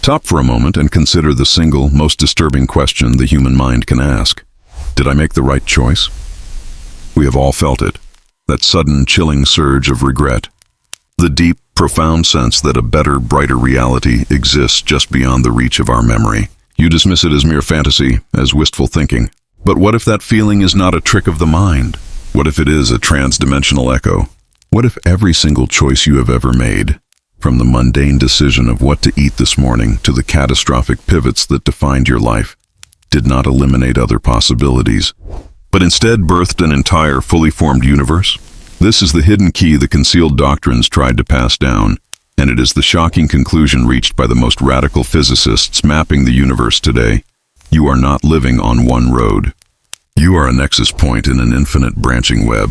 Stop for a moment and consider the single, most disturbing question the human mind can ask. Did I make the right choice? We have all felt it, that sudden, chilling surge of regret. The deep, profound sense that a better, brighter reality exists just beyond the reach of our memory. You dismiss it as mere fantasy, as wistful thinking. But what if that feeling is not a trick of the mind? What if it is a trans-dimensional echo? What if every single choice you have ever made, from the mundane decision of what to eat this morning to the catastrophic pivots that defined your life, did not eliminate other possibilities, but instead birthed an entire fully formed universe? This is the hidden key the concealed doctrines tried to pass down, and it is the shocking conclusion reached by the most radical physicists mapping the universe today. You are not living on one road. You are a nexus point in an infinite branching web.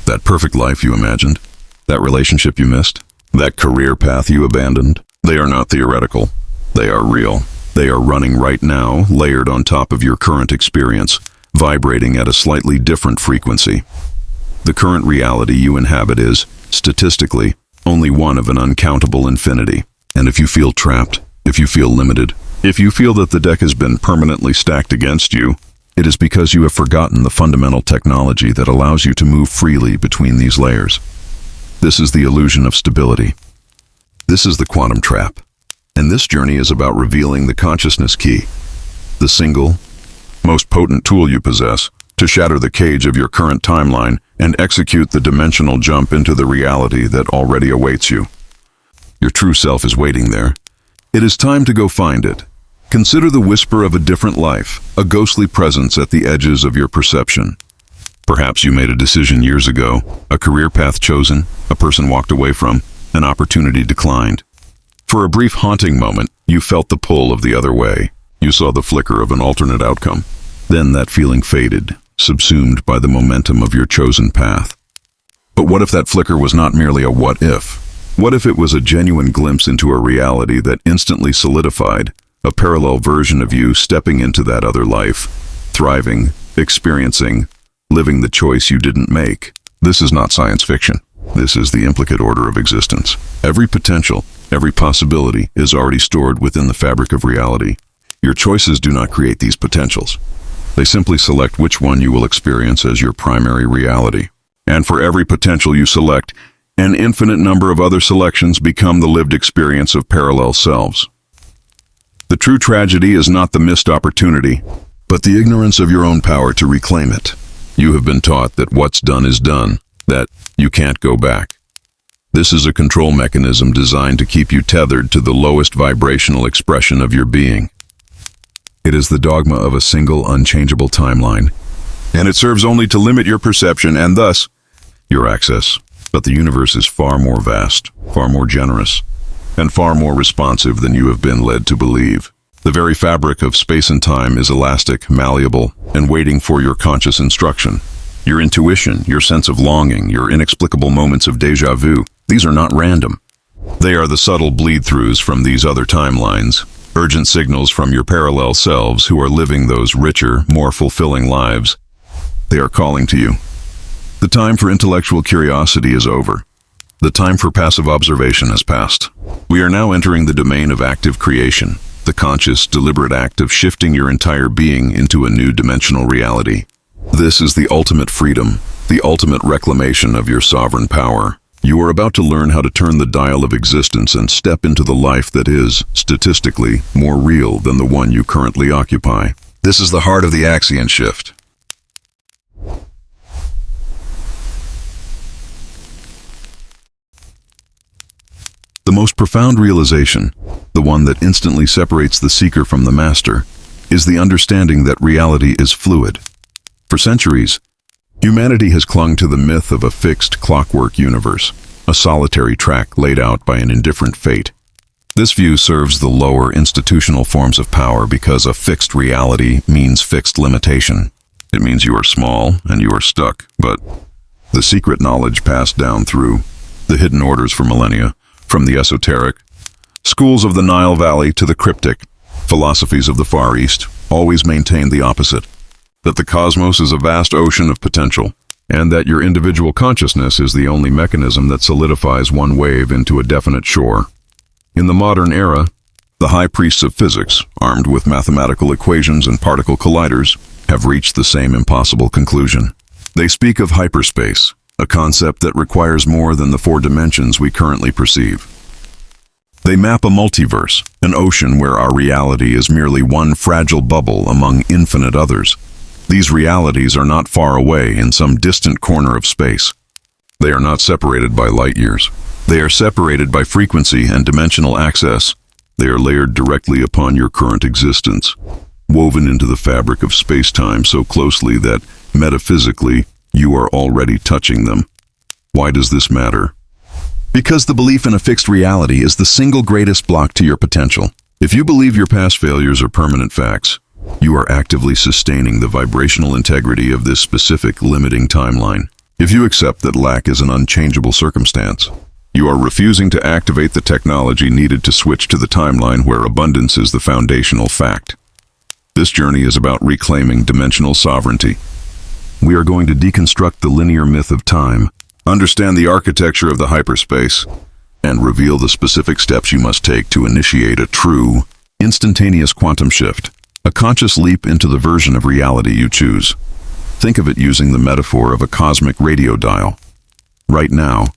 That perfect life you imagined, that relationship you missed, that career path you abandoned, they are not theoretical. They are real. They are running right now, layered on top of your current experience, vibrating at a slightly different frequency. The current reality you inhabit is, statistically, only one of an uncountable infinity. And if you feel trapped, if you feel limited, if you feel that the deck has been permanently stacked against you, it is because you have forgotten the fundamental technology that allows you to move freely between these layers. This is the illusion of stability. This is the quantum trap. And this journey is about revealing the consciousness key, the single, most potent tool you possess to shatter the cage of your current timeline and execute the dimensional jump into the reality that already awaits you. Your true self is waiting there. It is time to go find it. Consider the whisper of a different life, a ghostly presence at the edges of your perception. Perhaps you made a decision years ago, a career path chosen, a person walked away from, an opportunity declined. For a brief haunting moment, you felt the pull of the other way. You saw the flicker of an alternate outcome. Then that feeling faded, subsumed by the momentum of your chosen path. But what if that flicker was not merely a what if? What if it was a genuine glimpse into a reality that instantly solidified, a parallel version of you stepping into that other life, thriving, experiencing, living the choice you didn't make? This is not science fiction. This is the implicate order of existence. Every potential, every possibility is already stored within the fabric of reality. Your choices do not create these potentials. They simply select which one you will experience as your primary reality. And for every potential you select, an infinite number of other selections become the lived experience of parallel selves. The true tragedy is not the missed opportunity, but the ignorance of your own power to reclaim it. You have been taught that what's done is done, that you can't go back. This is a control mechanism designed to keep you tethered to the lowest vibrational expression of your being. It is the dogma of a single, unchangeable timeline, and it serves only to limit your perception and thus your access. But the universe is far more vast, far more generous, and far more responsive than you have been led to believe. The very fabric of space and time is elastic, malleable, and waiting for your conscious instruction. Your intuition, your sense of longing, your inexplicable moments of déjà vu, these are not random. They are the subtle bleed-throughs from these other timelines, urgent signals from your parallel selves who are living those richer, more fulfilling lives. They are calling to you. The time for intellectual curiosity is over. The time for passive observation has passed. We are now entering the domain of active creation, the conscious, deliberate act of shifting your entire being into a new dimensional reality. This is the ultimate freedom, the ultimate reclamation of your sovereign power. You are about to learn how to turn the dial of existence and step into the life that is, statistically, more real than the one you currently occupy. This is the heart of the Axion Shift. The most profound realization, the one that instantly separates the seeker from the master, is the understanding that reality is fluid. For centuries, humanity has clung to the myth of a fixed clockwork universe, a solitary track laid out by an indifferent fate. This view serves the lower institutional forms of power because a fixed reality means fixed limitation. It means you are small and you are stuck, but the secret knowledge passed down through the hidden orders for millennia, from the esoteric schools of the Nile Valley to the cryptic philosophies of the Far East, always maintained the opposite, that the cosmos is a vast ocean of potential, and that your individual consciousness is the only mechanism that solidifies one wave into a definite shore. In the modern era, The high priests of physics, armed with mathematical equations and particle colliders, have reached the same impossible conclusion. They speak of hyperspace, a concept that requires more than the 4 dimensions we currently perceive. They map a multiverse, an ocean where our reality is merely one fragile bubble among infinite others. These realities are not far away in some distant corner of space. They are not separated by light years. They are separated by frequency and dimensional access. They are layered directly upon your current existence, woven into the fabric of space-time so closely that, metaphysically, you are already touching them. Why does this matter? Because the belief in a fixed reality is the single greatest block to your potential. If you believe your past failures are permanent facts, you are actively sustaining the vibrational integrity of this specific limiting timeline. If you accept that lack is an unchangeable circumstance, you are refusing to activate the technology needed to switch to the timeline where abundance is the foundational fact. This journey is about reclaiming dimensional sovereignty. We are going to deconstruct the linear myth of time, understand the architecture of the hyperspace, and reveal the specific steps you must take to initiate a true, instantaneous quantum shift, a conscious leap into the version of reality you choose. Think of it using the metaphor of a cosmic radio dial. Right now,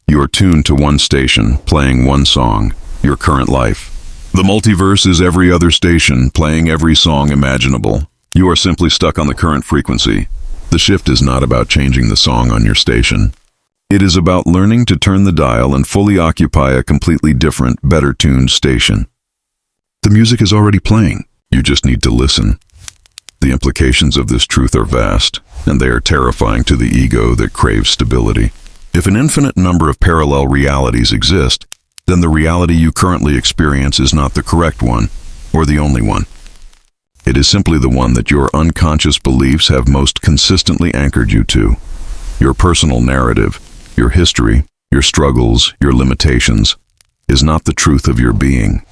you are tuned to one station, playing one song, your current life. The multiverse is every other station, playing every song imaginable. You are simply stuck on the current frequency. The shift is not about changing the song on your station. It is about learning to turn the dial and fully occupy a completely different, better-tuned station. The music is already playing. You just need to listen. The implications of this truth are vast, and they are terrifying to the ego that craves stability. If an infinite number of parallel realities exist, then the reality you currently experience is not the correct one, or the only one. It is simply the one that your unconscious beliefs have most consistently anchored you to. Your personal narrative, your history, your struggles, your limitations, is not the truth of your being.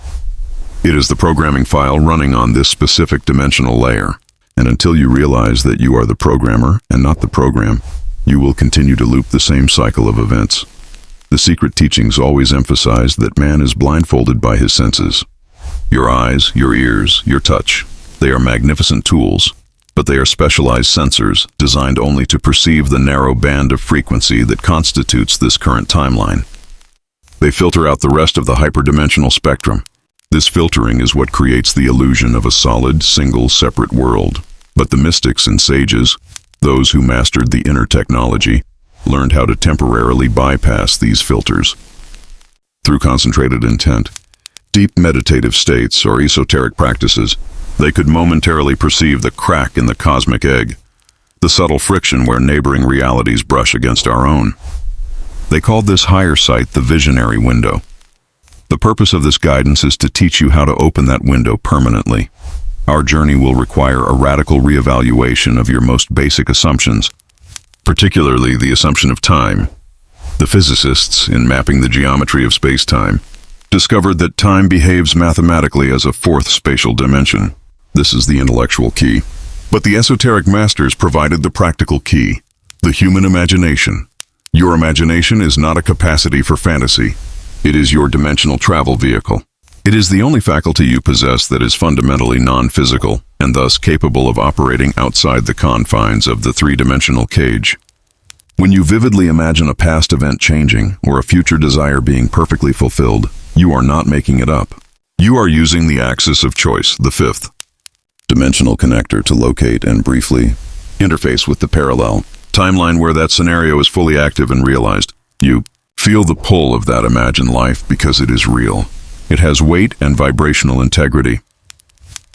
It is the programming file running on this specific dimensional layer, and until you realize that you are the programmer and not the program, you will continue to loop the same cycle of events. The secret teachings always emphasize that man is blindfolded by his senses. Your eyes, your ears, your touch, they are magnificent tools, but they are specialized sensors designed only to perceive the narrow band of frequency that constitutes this current timeline. They filter out the rest of the hyperdimensional spectrum. This filtering is what creates the illusion of a solid, single, separate world. But the mystics and sages, those who mastered the inner technology, learned how to temporarily bypass these filters. Through concentrated intent, deep meditative states, or esoteric practices, they could momentarily perceive the crack in the cosmic egg, the subtle friction where neighboring realities brush against our own. They called this higher sight the visionary window. The purpose of this guidance is to teach you how to open that window permanently. Our journey will require a radical reevaluation of your most basic assumptions, particularly the assumption of time. The physicists, in mapping the geometry of space-time, discovered that time behaves mathematically as a fourth spatial dimension. This is the intellectual key. But the esoteric masters provided the practical key, the human imagination. Your imagination is not a capacity for fantasy. It is your dimensional travel vehicle. It is the only faculty you possess that is fundamentally non-physical, and thus capable of operating outside the confines of the three-dimensional cage. When you vividly imagine a past event changing, or a future desire being perfectly fulfilled, you are not making it up. You are using the axis of choice, the fifth dimensional connector, to locate and briefly interface with the parallel timeline where that scenario is fully active and realized. You feel the pull of that imagined life because it is real. It has weight and vibrational integrity.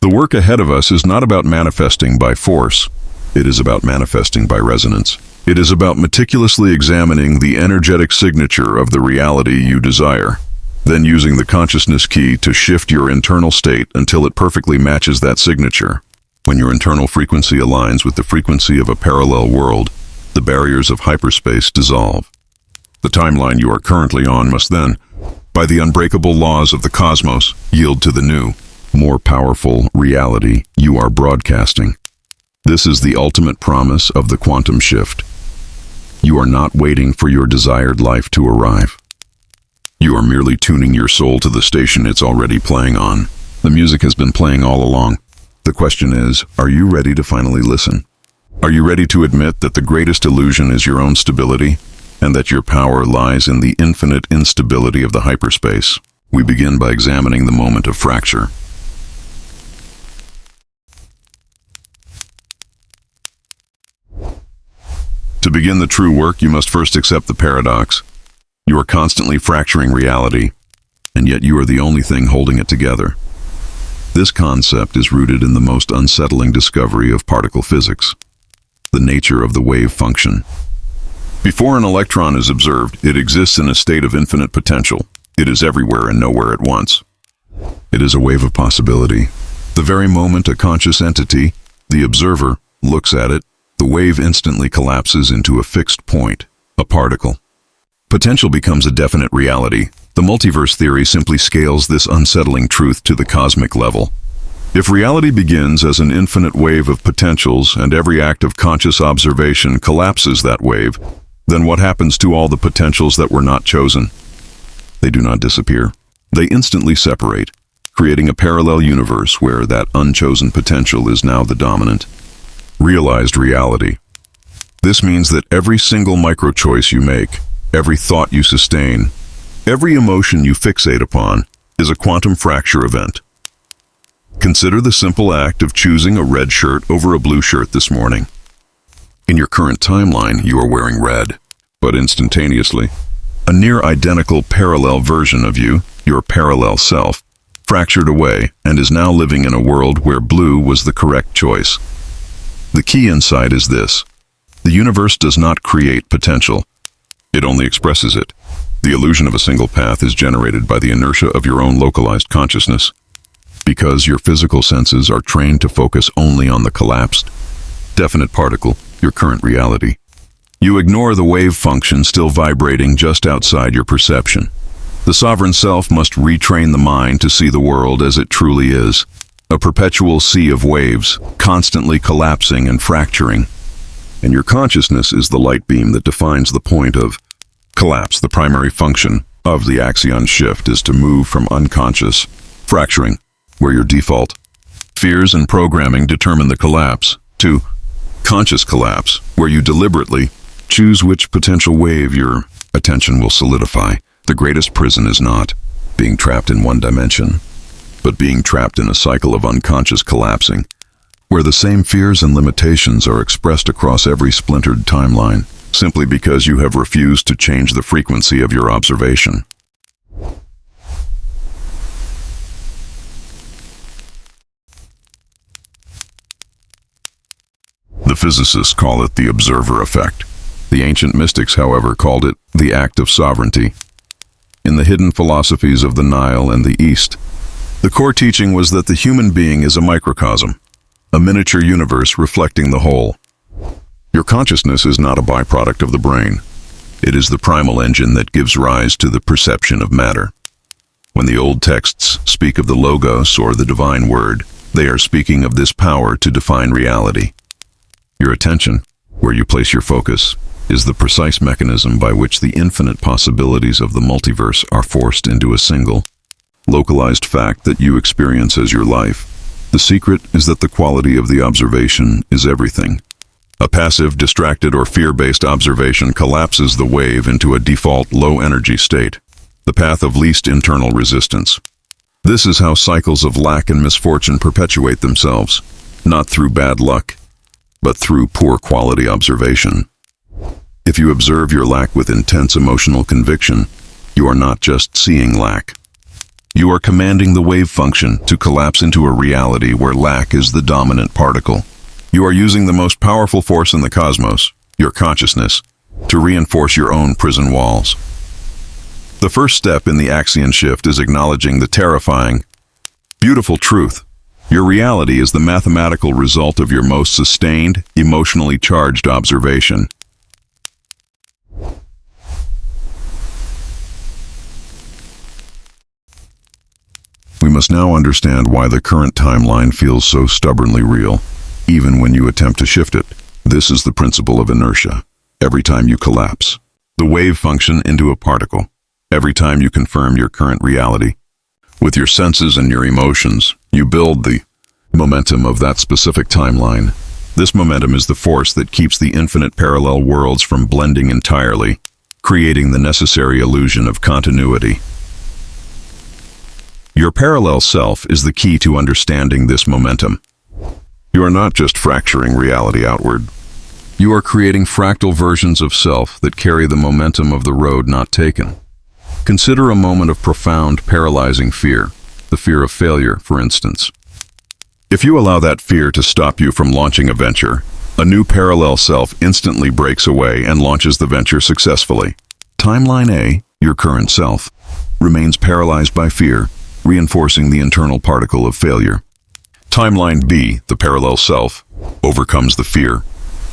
The work ahead of us is not about manifesting by force. It is about manifesting by resonance. It is about meticulously examining the energetic signature of the reality you desire, then using the consciousness key to shift your internal state until it perfectly matches that signature. When your internal frequency aligns with the frequency of a parallel world, the barriers of hyperspace dissolve. The timeline you are currently on must then, by the unbreakable laws of the cosmos, yield to the new, more powerful reality you are broadcasting. This is the ultimate promise of the quantum shift. You are not waiting for your desired life to arrive. You are merely tuning your soul to the station it's already playing on. The music has been playing all along. The question is, are you ready to finally listen? Are you ready to admit that the greatest illusion is your own stability, and that your power lies in the infinite instability of the hyperspace? We begin by examining the moment of fracture. To begin the true work, you must first accept the paradox. You are constantly fracturing reality, and yet you are the only thing holding it together. This concept is rooted in the most unsettling discovery of particle physics, the nature of the wave function. Before an electron is observed, it exists in a state of infinite potential. It is everywhere and nowhere at once. It is a wave of possibility. The very moment a conscious entity, the observer, looks at it, the wave instantly collapses into a fixed point, a particle. Potential becomes a definite reality. The multiverse theory simply scales this unsettling truth to the cosmic level. If reality begins as an infinite wave of potentials and every act of conscious observation collapses that wave, then what happens to all the potentials that were not chosen? They do not disappear. They instantly separate, creating a parallel universe where that unchosen potential is now the dominant. Realized reality. This means that every single micro-choice you make, every thought you sustain, every emotion you fixate upon, is a quantum fracture event. Consider the simple act of choosing a red shirt over a blue shirt this morning. In your current timeline, you are wearing red, but instantaneously, a near-identical parallel version of you, your parallel self, fractured away and is now living in a world where blue was the correct choice. The key insight is this: the universe does not create potential. It only expresses it. The illusion of a single path is generated by the inertia of your own localized consciousness. Because your physical senses are trained to focus only on the collapsed, definite particle, your current reality, you ignore the wave function still vibrating just outside your perception. The sovereign self must retrain the mind to see the world as it truly is, a perpetual sea of waves, constantly collapsing and fracturing. And your consciousness is the light beam that defines the point of collapse. The primary function of the Axion Shift is to move from unconscious fracturing, where your default fears and programming determine the collapse, to conscious collapse, where you deliberately choose which potential wave your attention will solidify. The greatest prison is not being trapped in one dimension, but being trapped in a cycle of unconscious collapsing, where the same fears and limitations are expressed across every splintered timeline, simply because you have refused to change the frequency of your observation. The physicists call it the observer effect. The ancient mystics, however, called it the act of sovereignty. In the hidden philosophies of the Nile and the East, the core teaching was that the human being is a microcosm, a miniature universe reflecting the whole. Your consciousness is not a byproduct of the brain. It is the primal engine that gives rise to the perception of matter. When the old texts speak of the Logos or the divine word, they are speaking of this power to define reality. Your attention, where you place your focus, is the precise mechanism by which the infinite possibilities of the multiverse are forced into a single, localized fact that you experience as your life. The secret is that the quality of the observation is everything. A passive, distracted, or fear-based observation collapses the wave into a default low-energy state, the path of least internal resistance. This is how cycles of lack and misfortune perpetuate themselves, not through bad luck, but through poor quality observation. If you observe your lack with intense emotional conviction, you are not just seeing lack. You are commanding the wave function to collapse into a reality where lack is the dominant particle. You are using the most powerful force in the cosmos, your consciousness, to reinforce your own prison walls. The first step in the Axion Shift is acknowledging the terrifying, beautiful truth. Your reality is the mathematical result of your most sustained, emotionally charged observation. We must now understand why the current timeline feels so stubbornly real, even when you attempt to shift it. This is the principle of inertia. Every time you collapse the wave function into a particle, every time you confirm your current reality. With your senses and your emotions, you build the momentum of that specific timeline. This momentum is the force that keeps the infinite parallel worlds from blending entirely, creating the necessary illusion of continuity. Your parallel self is the key to understanding this momentum. You are not just fracturing reality outward. You are creating fractal versions of self that carry the momentum of the road not taken. Consider a moment of profound, paralyzing fear, the fear of failure, for instance. If you allow that fear to stop you from launching a venture, a new parallel self instantly breaks away and launches the venture successfully. Timeline A, your current self, remains paralyzed by fear, reinforcing the internal particle of failure. Timeline B, the parallel self, overcomes the fear,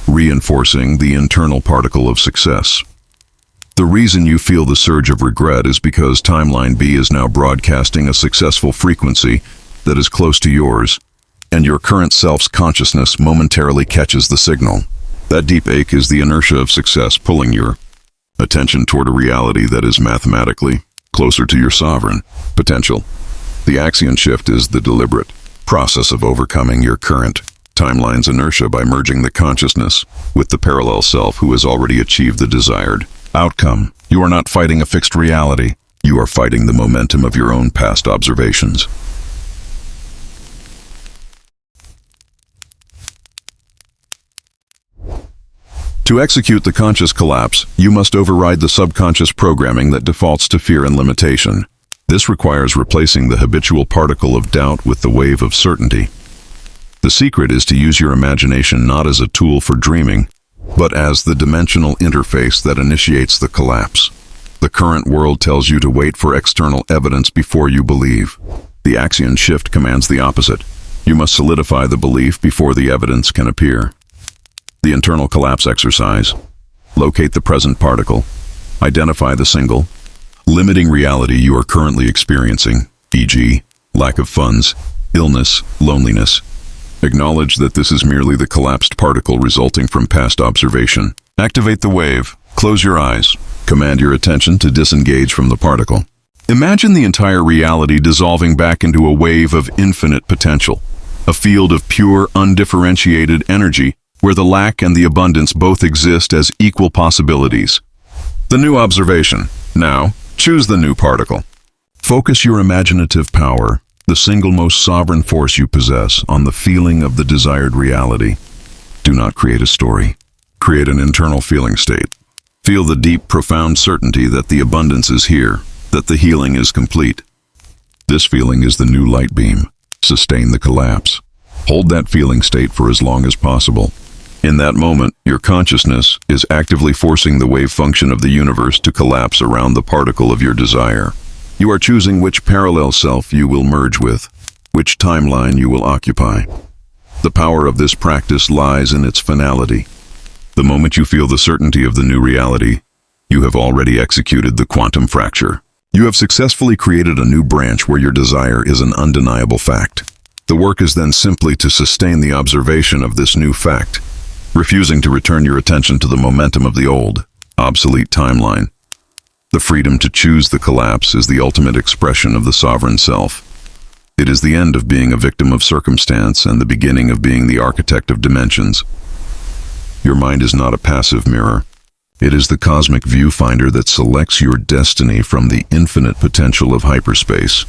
reinforcing the internal particle of success. The reason you feel the surge of regret is because Timeline B is now broadcasting a successful frequency that is close to yours, and your current self's consciousness momentarily catches the signal. That deep ache is the inertia of success pulling your attention toward a reality that is mathematically closer to your sovereign potential. The Axion Shift is the deliberate process of overcoming your current timeline's inertia by merging the consciousness with the parallel self who has already achieved the desired outcome. You are not fighting a fixed reality. You are fighting the momentum of your own past observations. To execute the conscious collapse, you must override the subconscious programming that defaults to fear and limitation. This requires replacing the habitual particle of doubt with the wave of certainty. The secret is to use your imagination not as a tool for dreaming, but as the dimensional interface that initiates the collapse. The current world tells you to wait for external evidence before you believe. The Axion Shift commands the opposite. You must solidify the belief before the evidence can appear. The internal collapse exercise. Locate the present particle. Identify the single, limiting reality you are currently experiencing, e.g., lack of funds, illness, loneliness. Acknowledge that this is merely the collapsed particle resulting from past observation. Activate the wave. Close your eyes. Command your attention to disengage from the particle. Imagine the entire reality dissolving back into a wave of infinite potential, a field of pure, undifferentiated energy where the lack and the abundance both exist as equal possibilities. The new observation. Now, choose the new particle. Focus your imaginative power, the single most sovereign force you possess, on the feeling of the desired reality. Do not create a story. Create an internal feeling state. Feel the deep, profound certainty that the abundance is here, that the healing is complete. This feeling is the new light beam. Sustain the collapse. Hold that feeling state for as long as possible. In that moment, your consciousness is actively forcing the wave function of the universe to collapse around the particle of your desire. You are choosing which parallel self you will merge with, which timeline you will occupy. The power of this practice lies in its finality. The moment you feel the certainty of the new reality, you have already executed the quantum fracture. You have successfully created a new branch where your desire is an undeniable fact. The work is then simply to sustain the observation of this new fact, refusing to return your attention to the momentum of the old, obsolete timeline. The freedom to choose the collapse is the ultimate expression of the sovereign self. It is the end of being a victim of circumstance and the beginning of being the architect of dimensions. Your mind is not a passive mirror. It is the cosmic viewfinder that selects your destiny from the infinite potential of hyperspace.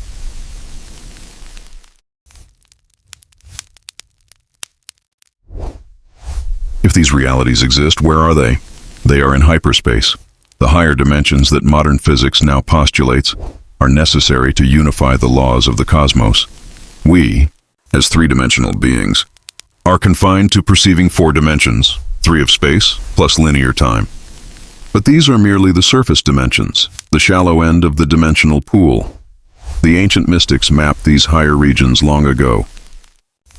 If these realities exist, where are they? They are in hyperspace. The higher dimensions that modern physics now postulates are necessary to unify the laws of the cosmos. We, as three-dimensional beings, are confined to perceiving 4 dimensions, 3 of space plus linear time. But these are merely the surface dimensions, the shallow end of the dimensional pool. The ancient mystics mapped these higher regions long ago.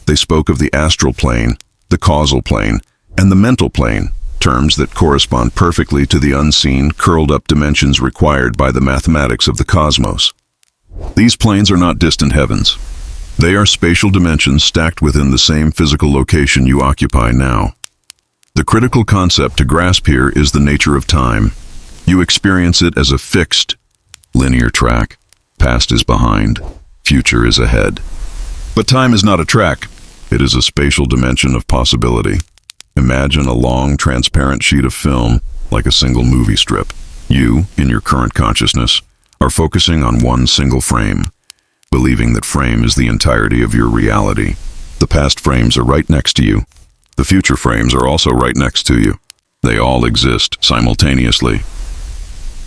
They spoke of the astral plane, the causal plane, and the mental plane, terms that correspond perfectly to the unseen, curled-up dimensions required by the mathematics of the cosmos. These planes are not distant heavens. They are spatial dimensions stacked within the same physical location you occupy now. The critical concept to grasp here is the nature of time. You experience it as a fixed, linear track. Past is behind, future is ahead. But time is not a track. It is a spatial dimension of possibility. Imagine a long, transparent sheet of film, like a single movie strip. You, in your current consciousness, are focusing on one single frame, believing that frame is the entirety of your reality. The past frames are right next to you. The future frames are also right next to you. They all exist simultaneously.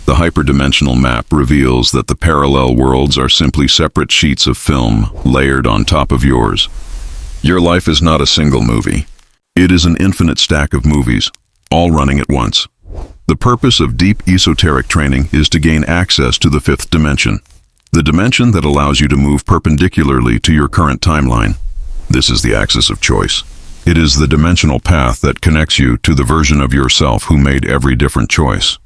The hyperdimensional map reveals that the parallel worlds are simply separate sheets of film layered on top of yours. Your life is not a single movie. It is an infinite stack of movies, all running at once. The purpose of deep esoteric training is to gain access to the fifth dimension, the dimension that allows you to move perpendicularly to your current timeline. This is the axis of choice. It is the dimensional path that connects you to the version of yourself who made every different choice.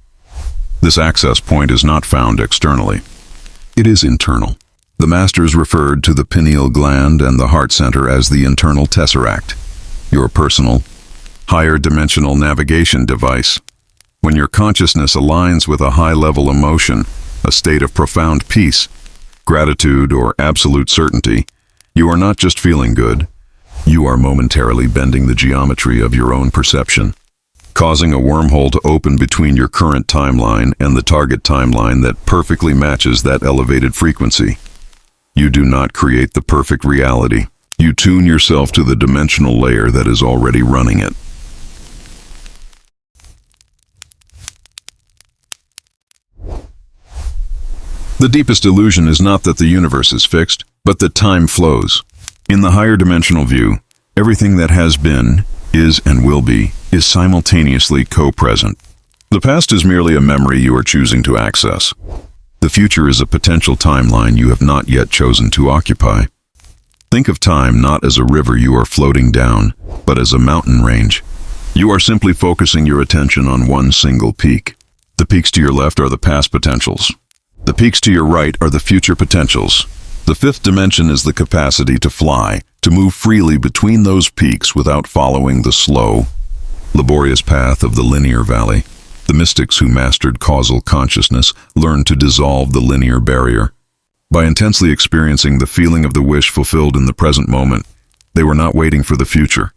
This access point is not found externally. It is internal. The masters referred to the pineal gland and the heart center as the internal tesseract, your personal, higher dimensional navigation device. When your consciousness aligns with a high-level emotion, a state of profound peace, gratitude, or absolute certainty, you are not just feeling good, you are momentarily bending the geometry of your own perception, causing a wormhole to open between your current timeline and the target timeline that perfectly matches that elevated frequency. You do not create the perfect reality. You tune yourself to the dimensional layer that is already running it. The deepest illusion is not that the universe is fixed, but that time flows. In the higher dimensional view, everything that has been, is, and will be, is simultaneously co-present. The past is merely a memory you are choosing to access. The future is a potential timeline you have not yet chosen to occupy. Think of time not as a river you are floating down, but as a mountain range. You are simply focusing your attention on one single peak. The peaks to your left are the past potentials. The peaks to your right are the future potentials. The fifth dimension is the capacity to fly, to move freely between those peaks without following the slow, laborious path of the linear valley. The mystics who mastered causal consciousness learned to dissolve the linear barrier. By intensely experiencing the feeling of the wish fulfilled in the present moment, they were not waiting for the future.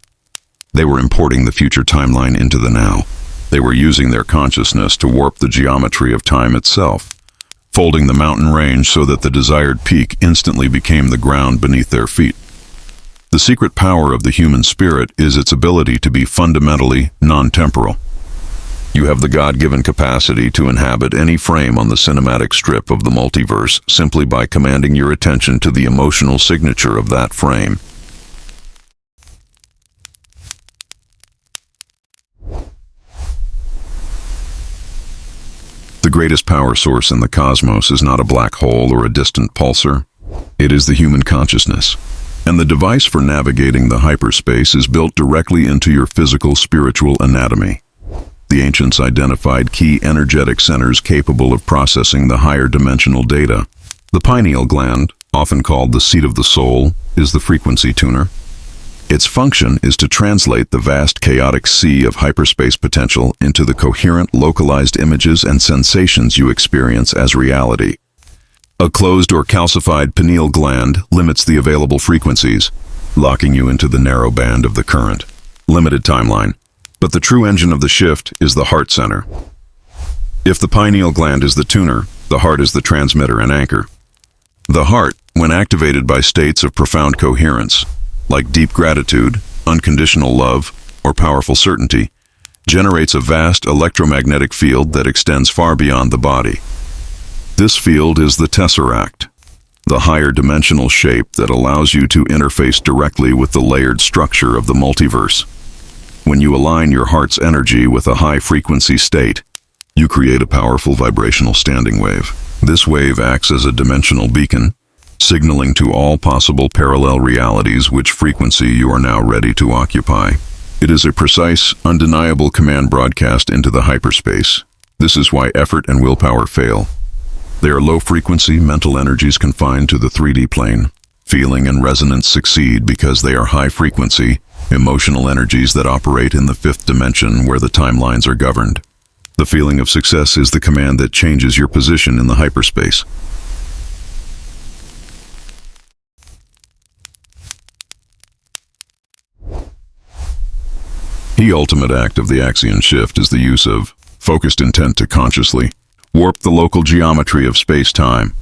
They were importing the future timeline into the now. They were using their consciousness to warp the geometry of time itself, folding the mountain range so that the desired peak instantly became the ground beneath their feet. The secret power of the human spirit is its ability to be fundamentally non-temporal. You have the God-given capacity to inhabit any frame on the cinematic strip of the multiverse simply by commanding your attention to the emotional signature of that frame. The greatest power source in the cosmos is not a black hole or a distant pulsar. It is the human consciousness. And the device for navigating the hyperspace is built directly into your physical spiritual anatomy. The ancients identified key energetic centers capable of processing the higher dimensional data. The pineal gland, often called the seat of the soul, is the frequency tuner. Its function is to translate the vast chaotic sea of hyperspace potential into the coherent, localized images and sensations you experience as reality. A closed or calcified pineal gland limits the available frequencies, locking you into the narrow band of the current, limited timeline. But the true engine of the shift is the heart center. If the pineal gland is the tuner, the heart is the transmitter and anchor. The heart, when activated by states of profound coherence, like deep gratitude, unconditional love, or powerful certainty, generates a vast electromagnetic field that extends far beyond the body. This field is the tesseract, the higher dimensional shape that allows you to interface directly with the layered structure of the multiverse. When you align your heart's energy with a high-frequency state, you create a powerful vibrational standing wave. This wave acts as a dimensional beacon, signaling to all possible parallel realities which frequency you are now ready to occupy. It is a precise, undeniable command broadcast into the hyperspace. This is why effort and willpower fail. They are low-frequency mental energies confined to the 3D plane. Feeling and resonance succeed because they are high-frequency, emotional energies that operate in the fifth dimension where the timelines are governed. The feeling of success is the command that changes your position in the hyperspace. The ultimate act of the Axion Shift is the use of focused intent to consciously warp the local geometry of space-time.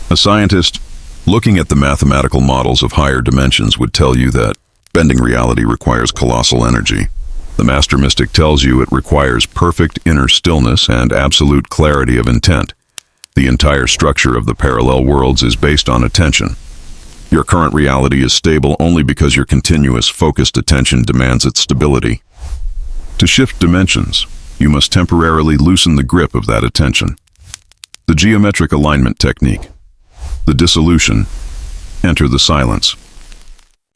A scientist looking at the mathematical models of higher dimensions would tell you that bending reality requires colossal energy. The master mystic tells you it requires perfect inner stillness and absolute clarity of intent. The entire structure of the parallel worlds is based on attention. Your current reality is stable only because your continuous focused attention demands its stability. To shift dimensions, you must temporarily loosen the grip of that attention. The geometric alignment technique. The dissolution. Enter the silence.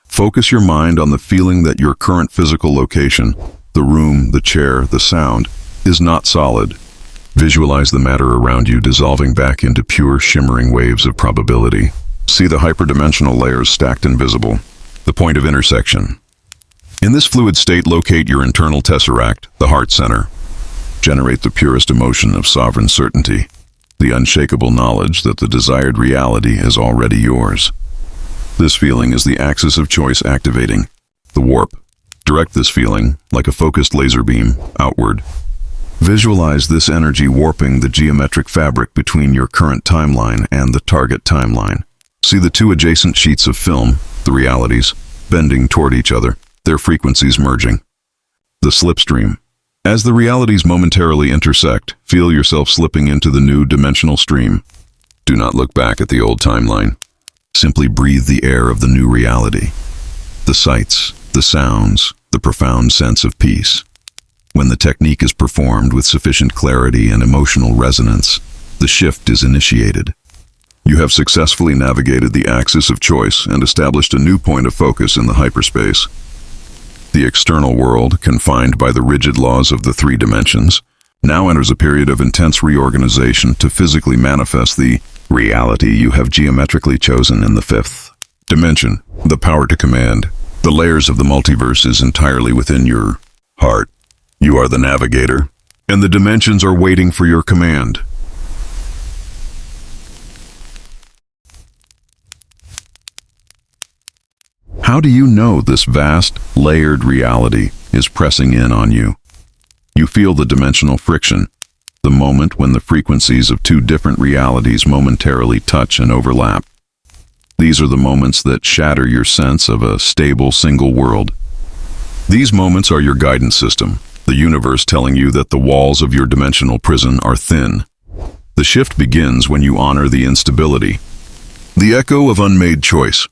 Focus your mind on the feeling that your current physical location, the room, the chair, the sound, is not solid. Visualize the matter around you dissolving back into pure shimmering waves of probability. See the hyperdimensional layers stacked and visible. The point of intersection. In this fluid state, locate your internal tesseract, the heart center. Generate the purest emotion of sovereign certainty, the unshakable knowledge that the desired reality is already yours. This feeling is the axis of choice activating, the warp. Direct this feeling, like a focused laser beam, outward. Visualize this energy warping the geometric fabric between your current timeline and the target timeline. See the two adjacent sheets of film, the realities, bending toward each other, their frequencies merging. The slipstream. As the realities momentarily intersect, feel yourself slipping into the new dimensional stream. Do not look back at the old timeline. Simply breathe the air of the new reality. The sights, the sounds, the profound sense of peace. When the technique is performed with sufficient clarity and emotional resonance, the shift is initiated. You have successfully navigated the axis of choice and established a new point of focus in the hyperspace. The external world, confined by the rigid laws of the three dimensions, now enters a period of intense reorganization to physically manifest the reality you have geometrically chosen in the fifth dimension. The power to command. The layers of the multiverse is entirely within your heart. You are the navigator, and the dimensions are waiting for your command. How do you know this vast, layered reality is pressing in on you? You feel the dimensional friction, the moment when the frequencies of two different realities momentarily touch and overlap. These are the moments that shatter your sense of a stable single world. These moments are your guidance system, the universe telling you that the walls of your dimensional prison are thin. The shift begins when you honor the instability. The echo of unmade choice.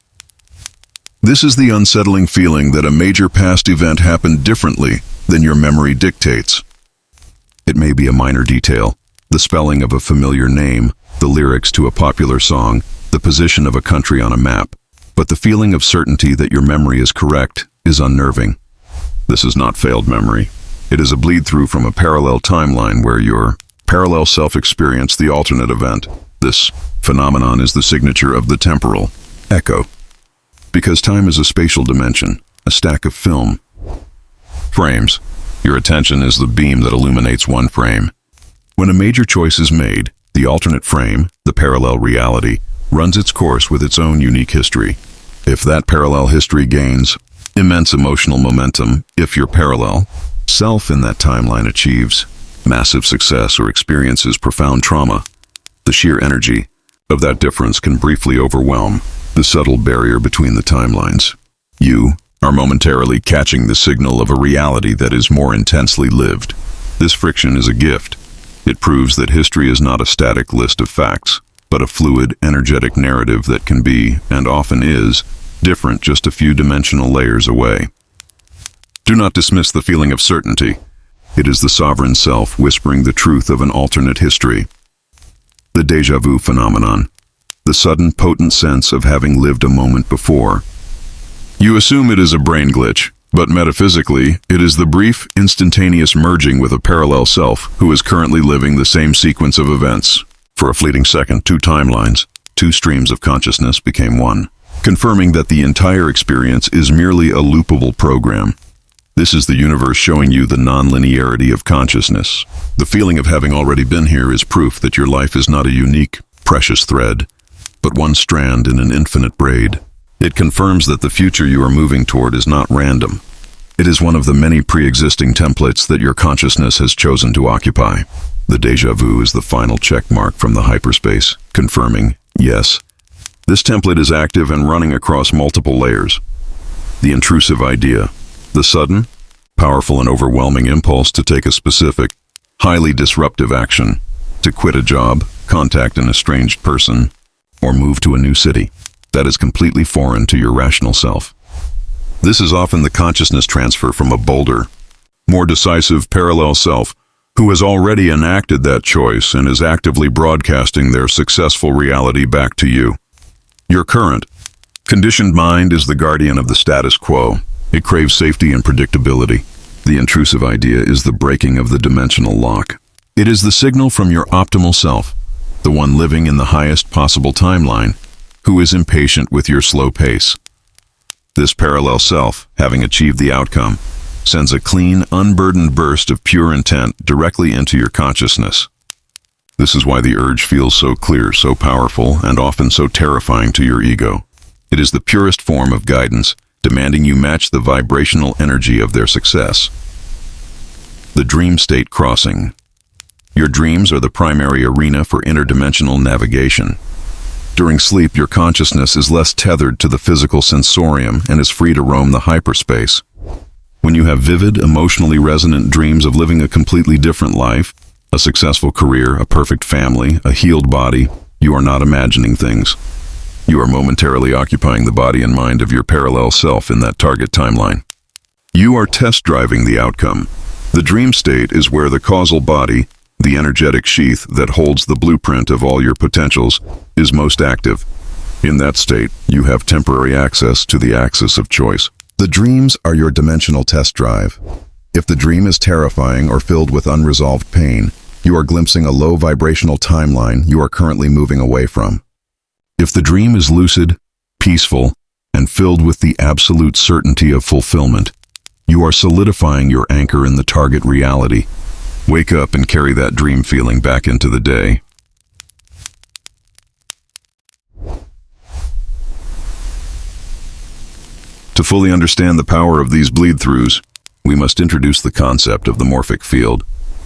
This is the unsettling feeling that a major past event happened differently than your memory dictates. It may be a minor detail, the spelling of a familiar name, the lyrics to a popular song, the position of a country on a map, but the feeling of certainty that your memory is correct is unnerving. This is not failed memory. It is a bleed-through from a parallel timeline where your parallel self experienced the alternate event. This phenomenon is the signature of the temporal echo. Because time is a spatial dimension, a stack of film. Frames. Your attention is the beam that illuminates one frame. When a major choice is made, the alternate frame, the parallel reality, runs its course with its own unique history. If that parallel history gains immense emotional momentum, if your parallel self in that timeline achieves massive success or experiences profound trauma, the sheer energy of that difference can briefly overwhelm the subtle barrier between the timelines. You are momentarily catching the signal of a reality that is more intensely lived. This friction is a gift. It proves that history is not a static list of facts, but a fluid, energetic narrative that can be, and often is, different just a few dimensional layers away. Do not dismiss the feeling of certainty. It is the sovereign self whispering the truth of an alternate history. The déjà vu phenomenon. The sudden, potent sense of having lived a moment before. You assume it is a brain glitch, but metaphysically, it is the brief, instantaneous merging with a parallel self who is currently living the same sequence of events. For a fleeting second, two timelines, two streams of consciousness became one, confirming that the entire experience is merely a loopable program. This is the universe showing you the non-linearity of consciousness. The feeling of having already been here is proof that your life is not a unique, precious thread, but one strand in an infinite braid. It confirms that the future you are moving toward is not random. It is one of the many pre-existing templates that your consciousness has chosen to occupy. The déjà vu is the final check mark from the hyperspace, confirming, yes, this template is active and running across multiple layers. The intrusive idea, the sudden, powerful and overwhelming impulse to take a specific, highly disruptive action, to quit a job, contact an estranged person, or move to a new city, that is completely foreign to your rational self. This is often the consciousness transfer from a bolder, more decisive parallel self who has already enacted that choice and is actively broadcasting their successful reality back to you. Your current, conditioned mind is the guardian of the status quo. It craves safety and predictability. The intrusive idea is the breaking of the dimensional lock. It is the signal from your optimal self, the one living in the highest possible timeline, who is impatient with your slow pace. This parallel self, having achieved the outcome, sends a clean, unburdened burst of pure intent directly into your consciousness. This is why the urge feels so clear, so powerful, and often so terrifying to your ego. It is the purest form of guidance, demanding you match the vibrational energy of their success. The dream state crossing. Your dreams are the primary arena for interdimensional navigation. During sleep, your consciousness is less tethered to the physical sensorium and is free to roam the hyperspace. When you have vivid, emotionally resonant dreams of living a completely different life, a successful career, a perfect family, a healed body, you are not imagining things. You are momentarily occupying the body and mind of your parallel self in that target timeline. You are test driving the outcome. The dream state is where the causal body, the energetic sheath that holds the blueprint of all your potentials, is most active. In that state, you have temporary access to the axis of choice. The dreams are your dimensional test drive. If the dream is terrifying or filled with unresolved pain, you are glimpsing a low vibrational timeline you are currently moving away from. If the dream is lucid, peaceful, and filled with the absolute certainty of fulfillment, you are solidifying your anchor in the target reality. Wake up and carry that dream feeling back into the day. To fully understand the power of these bleed-throughs, we must introduce the concept of the morphic field,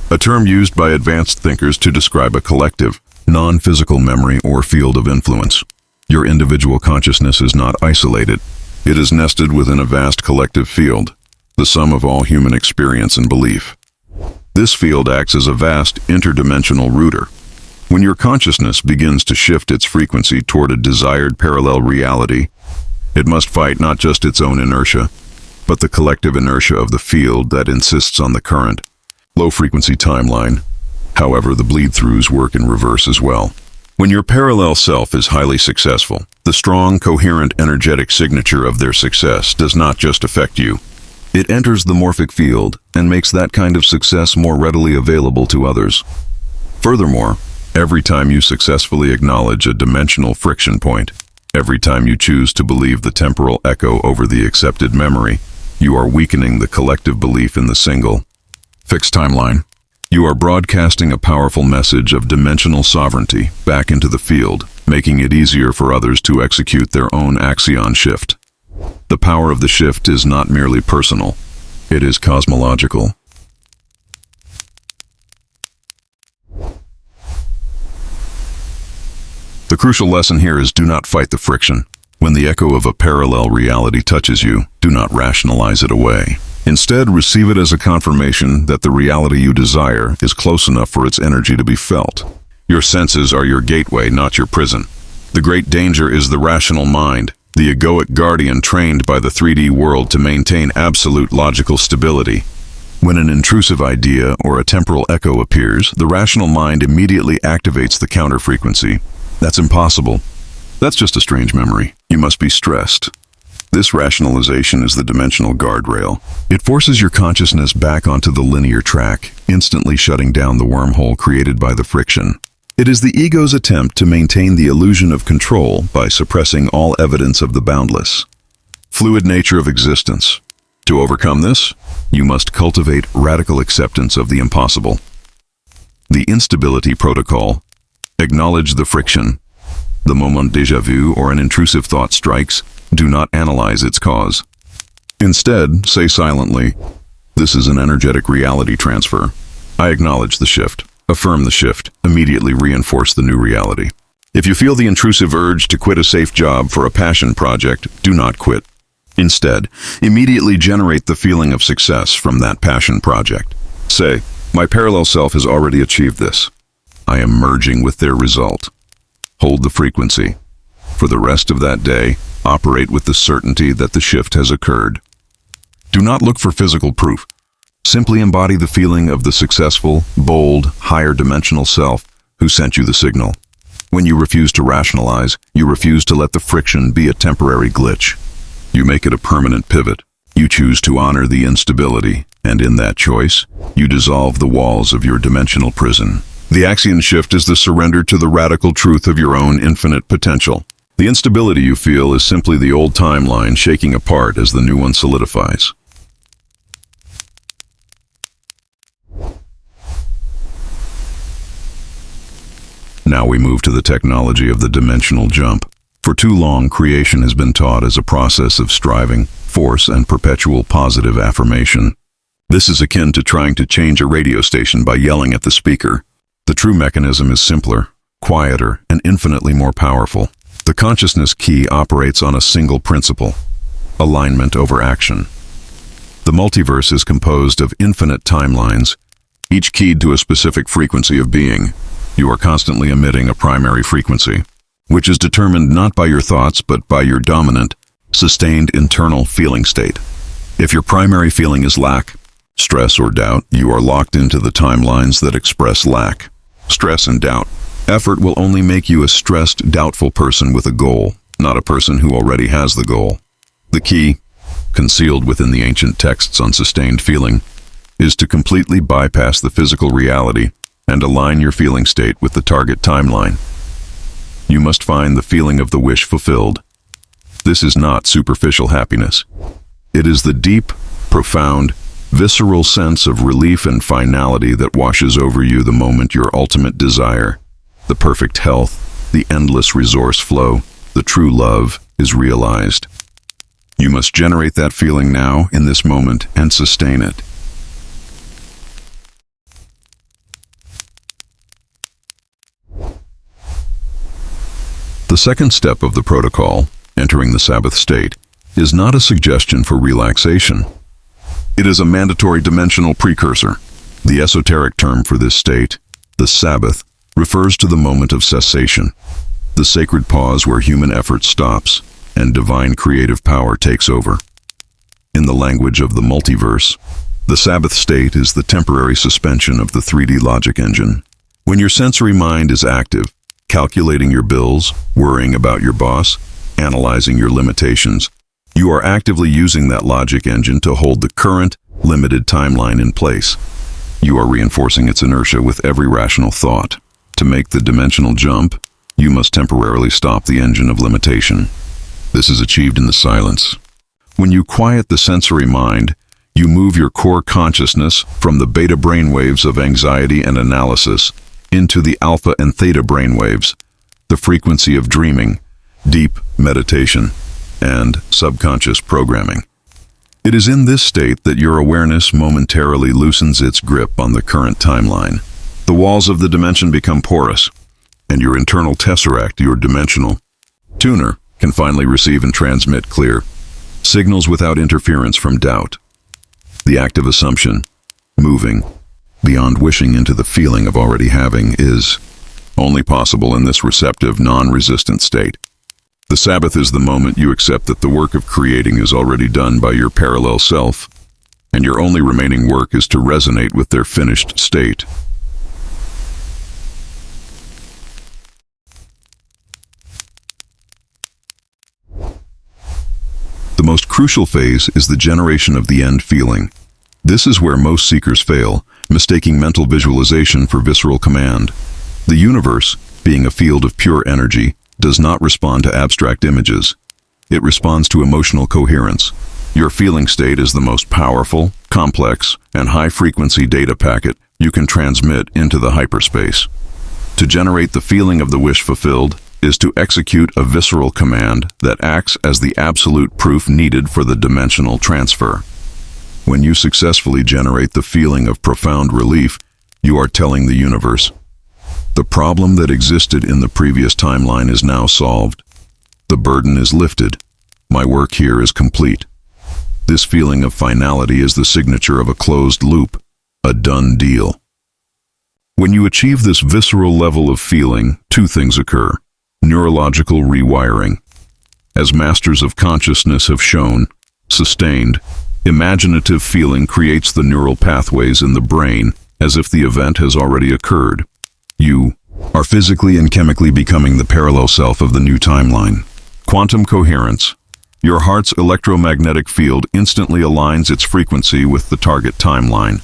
a term used by advanced thinkers to describe a collective, non-physical memory or field of influence. Your individual consciousness is not isolated. It is nested within a vast collective field, the sum of all human experience and belief. This field acts as a vast interdimensional router. When your consciousness begins to shift its frequency toward a desired parallel reality, it must fight not just its own inertia, but the collective inertia of the field that insists on the current, low-frequency timeline. However, the bleed-throughs work in reverse as well. When your parallel self is highly successful, the strong, coherent, energetic signature of their success does not just affect you. It enters the morphic field and makes that kind of success more readily available to others. Furthermore, every time you successfully acknowledge a dimensional friction point, every time you choose to believe the temporal echo over the accepted memory, you are weakening the collective belief in the single, fixed timeline. You are broadcasting a powerful message of dimensional sovereignty back into the field, making it easier for others to execute their own Axion Shift. The power of the shift is not merely personal, it is cosmological. The crucial lesson here is do not fight the friction. When the echo of a parallel reality touches you, do not rationalize it away. Instead, receive it as a confirmation that the reality you desire is close enough for its energy to be felt. Your senses are your gateway, not your prison. The great danger is the rational mind, the egoic guardian trained by the 3D world to maintain absolute logical stability. When an intrusive idea or a temporal echo appears, the rational mind immediately activates the counter-frequency. That's impossible. That's just a strange memory. You must be stressed. This rationalization is the dimensional guardrail. It forces your consciousness back onto the linear track, instantly shutting down the wormhole created by the friction. It is the ego's attempt to maintain the illusion of control by suppressing all evidence of the boundless, fluid nature of existence. To overcome this, you must cultivate radical acceptance of the impossible. The instability protocol. Acknowledge the friction. The moment déjà vu or an intrusive thought strikes, do not analyze its cause. Instead, say silently, "This is an energetic reality transfer. I acknowledge the shift." Affirm the shift. Immediately reinforce the new reality. If you feel the intrusive urge to quit a safe job for a passion project, do not quit. Instead, immediately generate the feeling of success from that passion project. Say, "My parallel self has already achieved this. I am merging with their result." Hold the frequency. For the rest of that day, operate with the certainty that the shift has occurred. Do not look for physical proof. Simply embody the feeling of the successful, bold, higher dimensional self who sent you the signal. When you refuse to rationalize, you refuse to let the friction be a temporary glitch. You make it a permanent pivot. You choose to honor the instability, and in that choice, you dissolve the walls of your dimensional prison. The Axion Shift is the surrender to the radical truth of your own infinite potential. The instability you feel is simply the old timeline shaking apart as the new one solidifies. Now we move to the technology of the dimensional jump. For too long, creation has been taught as a process of striving, force, and perpetual positive affirmation. This is akin to trying to change a radio station by yelling at the speaker. The true mechanism is simpler, quieter, and infinitely more powerful. The consciousness key operates on a single principle: alignment over action. The multiverse is composed of infinite timelines, each keyed to a specific frequency of being. You are constantly emitting a primary frequency, which is determined not by your thoughts but by your dominant, sustained internal feeling state. If your primary feeling is lack, stress, or doubt, you are locked into the timelines that express lack, stress, and doubt. Effort will only make you a stressed, doubtful person with a goal, not a person who already has the goal. The key, concealed within the ancient texts on sustained feeling, is to completely bypass the physical reality and align your feeling state with the target timeline. You must find the feeling of the wish fulfilled. This is not superficial happiness. It is the deep, profound, visceral sense of relief and finality that washes over you the moment your ultimate desire, the perfect health, the endless resource flow, the true love, is realized. You must generate that feeling now, in this moment, and sustain it. The second step of the protocol, entering the Sabbath state, is not a suggestion for relaxation. It is a mandatory dimensional precursor. The esoteric term for this state, the Sabbath, refers to the moment of cessation, the sacred pause where human effort stops and divine creative power takes over. In the language of the multiverse, the Sabbath state is the temporary suspension of the 3D logic engine. When your sensory mind is active, calculating your bills, worrying about your boss, analyzing your limitations, you are actively using that logic engine to hold the current, limited timeline in place. You are reinforcing its inertia with every rational thought. To make the dimensional jump, you must temporarily stop the engine of limitation. This is achieved in the silence. When you quiet the sensory mind, you move your core consciousness from the beta brainwaves of anxiety and analysis into the alpha and theta brainwaves, the frequency of dreaming, deep meditation, and subconscious programming. It is in this state that your awareness momentarily loosens its grip on the current timeline. The walls of the dimension become porous, and your internal tesseract, your dimensional tuner, can finally receive and transmit clear signals without interference from doubt. The act of assumption, moving beyond wishing into the feeling of already having, is only possible in this receptive, non-resistant state. The Sabbath is the moment you accept that the work of creating is already done by your parallel self, and your only remaining work is to resonate with their finished state. The most crucial phase is the generation of the end feeling. This is where most seekers fail, mistaking mental visualization for visceral command. The universe, being a field of pure energy, does not respond to abstract images. It responds to emotional coherence. Your feeling state is the most powerful, complex, and high-frequency data packet you can transmit into the hyperspace. To generate the feeling of the wish fulfilled is to execute a visceral command that acts as the absolute proof needed for the dimensional transfer. When you successfully generate the feeling of profound relief, you are telling the universe, the problem that existed in the previous timeline is now solved. The burden is lifted. My work here is complete. This feeling of finality is the signature of a closed loop, a done deal. When you achieve this visceral level of feeling, two things occur. Neurological rewiring. As masters of consciousness have shown, sustained, imaginative feeling creates the neural pathways in the brain as if the event has already occurred. You are physically and chemically becoming the parallel self of the new timeline. Quantum coherence. Your heart's electromagnetic field instantly aligns its frequency with the target timeline.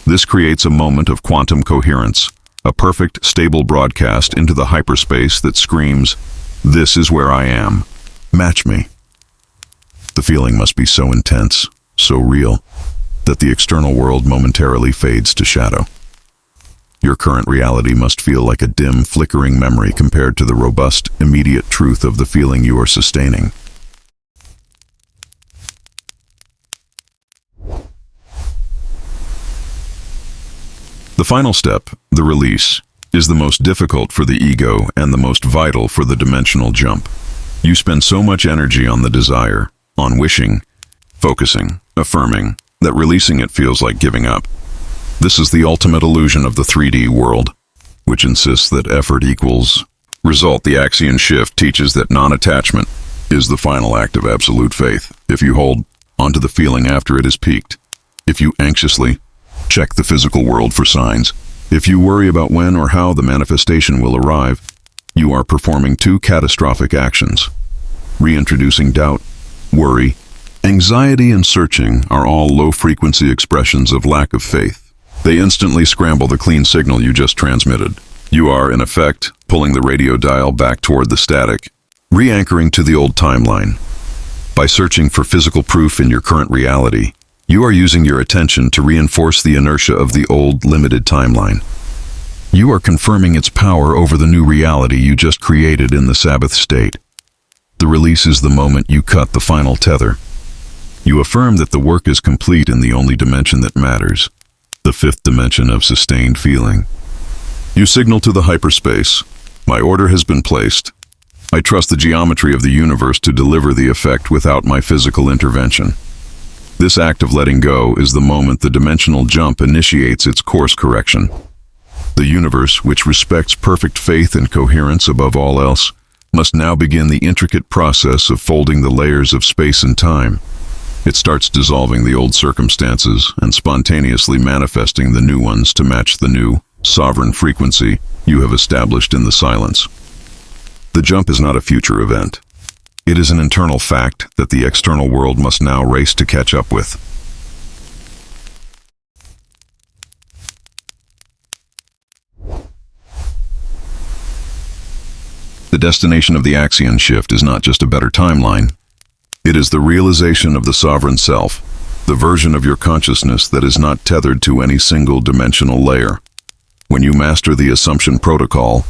This creates a moment of quantum coherence, a perfect, stable broadcast into the hyperspace that screams, "This is where I am. Match me." The feeling must be so intense, so real, that the external world momentarily fades to shadow. Your current reality must feel like a dim, flickering memory compared to the robust, immediate truth of the feeling you are sustaining. The final step, the release, is the most difficult for the ego and the most vital for the dimensional jump. You spend so much energy on the desire, on wishing, focusing, affirming, that releasing it feels like giving up. This is the ultimate illusion of the 3D world, which insists that effort equals result. The Axion Shift teaches that non-attachment is the final act of absolute faith. If you hold onto the feeling after it has peaked, if you anxiously check the physical world for signs, if you worry about when or how the manifestation will arrive, you are performing two catastrophic actions. Reintroducing doubt, worry, anxiety, and searching are all low-frequency expressions of lack of faith. They instantly scramble the clean signal you just transmitted. You are, in effect, pulling the radio dial back toward the static, re-anchoring to the old timeline. By searching for physical proof in your current reality, you are using your attention to reinforce the inertia of the old, limited timeline. You are confirming its power over the new reality you just created in the Sabbath state. The release is the moment you cut the final tether. You affirm that the work is complete in the only dimension that matters, the fifth dimension of sustained feeling. You signal to the hyperspace, "My order has been placed. I trust the geometry of the universe to deliver the effect without my physical intervention." This act of letting go is the moment the dimensional jump initiates its course correction. The universe, which respects perfect faith and coherence above all else, must now begin the intricate process of folding the layers of space and time. It starts dissolving the old circumstances and spontaneously manifesting the new ones to match the new, sovereign frequency you have established in the silence. The jump is not a future event. It is an internal fact that the external world must now race to catch up with. The destination of the Axion Shift is not just a better timeline. It is the realization of the sovereign self, the version of your consciousness that is not tethered to any single dimensional layer. When you master the assumption protocol,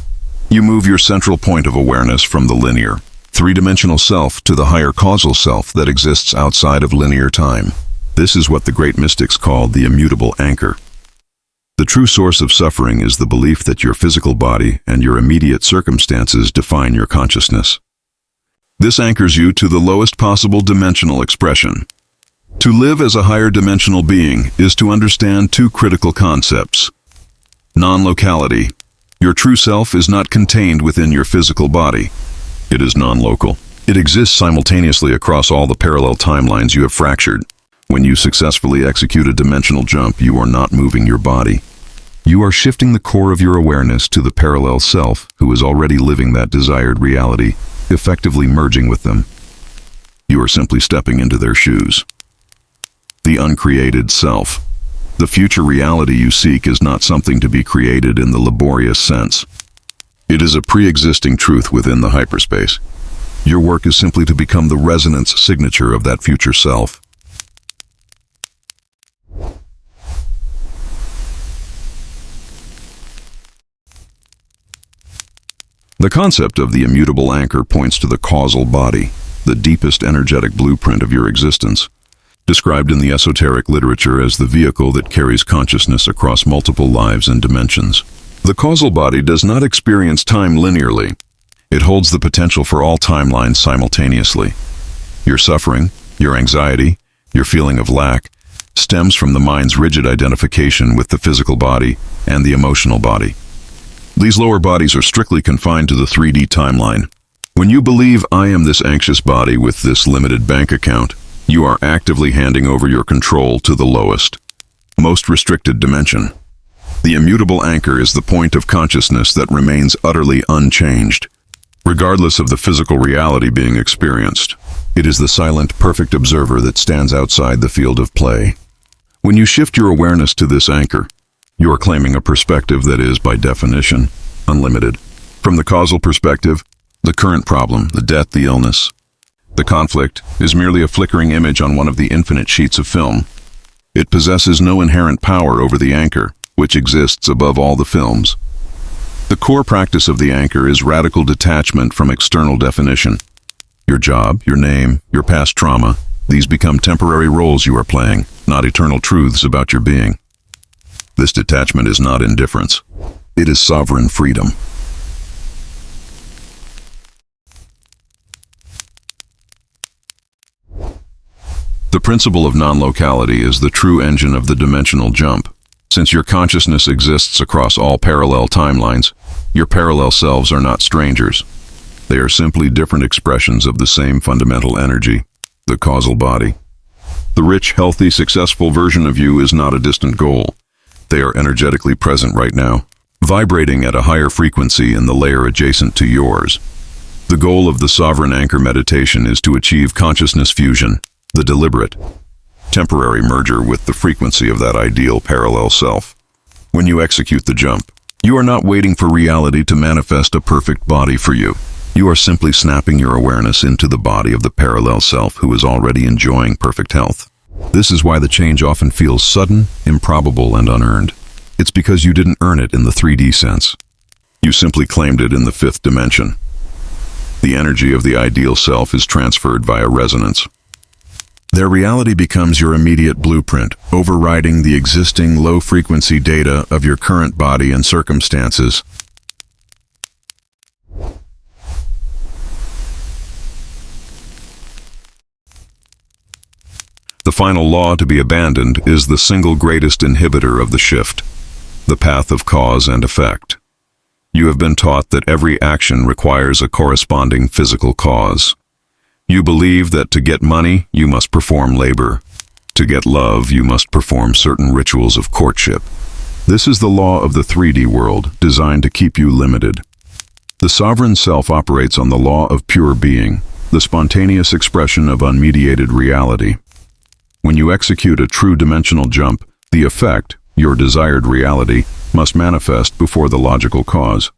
you move your central point of awareness from the linear, three-dimensional self to the higher causal self that exists outside of linear time. This is what the great mystics called the immutable anchor. The true source of suffering is the belief that your physical body and your immediate circumstances define your consciousness. This anchors you to the lowest possible dimensional expression. To live as a higher dimensional being is to understand two critical concepts. Non-locality. Your true self is not contained within your physical body. It is non-local. It exists simultaneously across all the parallel timelines you have fractured. When you successfully execute a dimensional jump, you are not moving your body. You are shifting the core of your awareness to the parallel self who is already living that desired reality, effectively merging with them. You are simply stepping into their shoes. The uncreated self. The future reality you seek is not something to be created in the laborious sense. It is a pre-existing truth within the hyperspace. Your work is simply to become the resonance signature of that future self. The concept of the immutable anchor points to the causal body, the deepest energetic blueprint of your existence, described in the esoteric literature as the vehicle that carries consciousness across multiple lives and dimensions. The causal body does not experience time linearly. It holds the potential for all timelines simultaneously. Your suffering, your anxiety, your feeling of lack, stems from the mind's rigid identification with the physical body and the emotional body. These lower bodies are strictly confined to the 3D timeline. When you believe, I am this anxious body with this limited bank account, you are actively handing over your control to the lowest, most restricted dimension. The immutable anchor is the point of consciousness that remains utterly unchanged, regardless of the physical reality being experienced. It is the silent, perfect observer that stands outside the field of play. When you shift your awareness to this anchor, you are claiming a perspective that is, by definition, unlimited. From the causal perspective, the current problem, the death, the illness, the conflict, is merely a flickering image on one of the infinite sheets of film. It possesses no inherent power over the anchor, which exists above all the films. The core practice of the anchor is radical detachment from external definition. Your job, your name, your past trauma, these become temporary roles you are playing, not eternal truths about your being. This detachment is not indifference. It is sovereign freedom. The principle of non-locality is the true engine of the dimensional jump. Since your consciousness exists across all parallel timelines, your parallel selves are not strangers. They are simply different expressions of the same fundamental energy, the causal body. The rich, healthy, successful version of you is not a distant goal. They are energetically present right now, vibrating at a higher frequency in the layer adjacent to yours. The goal of the sovereign anchor meditation is to achieve consciousness fusion, the deliberate, temporary merger with the frequency of that ideal parallel self. When you execute the jump, you are not waiting for reality to manifest a perfect body for you. You are simply snapping your awareness into the body of the parallel self who is already enjoying perfect health. This is why the change often feels sudden, improbable, and unearned. It's because you didn't earn it in the 3D sense. You simply claimed it in the 5th dimension. The energy of the ideal self is transferred via resonance. Their reality becomes your immediate blueprint, overriding the existing low-frequency data of your current body and circumstances. The final law to be abandoned is the single greatest inhibitor of the shift, the path of cause and effect. You have been taught that every action requires a corresponding physical cause. You believe that to get money, you must perform labor. To get love, you must perform certain rituals of courtship. This is the law of the 3D world, designed to keep you limited. The sovereign self operates on the law of pure being, the spontaneous expression of unmediated reality. When you execute a true dimensional jump, the effect, your desired reality, must manifest before the logical cause.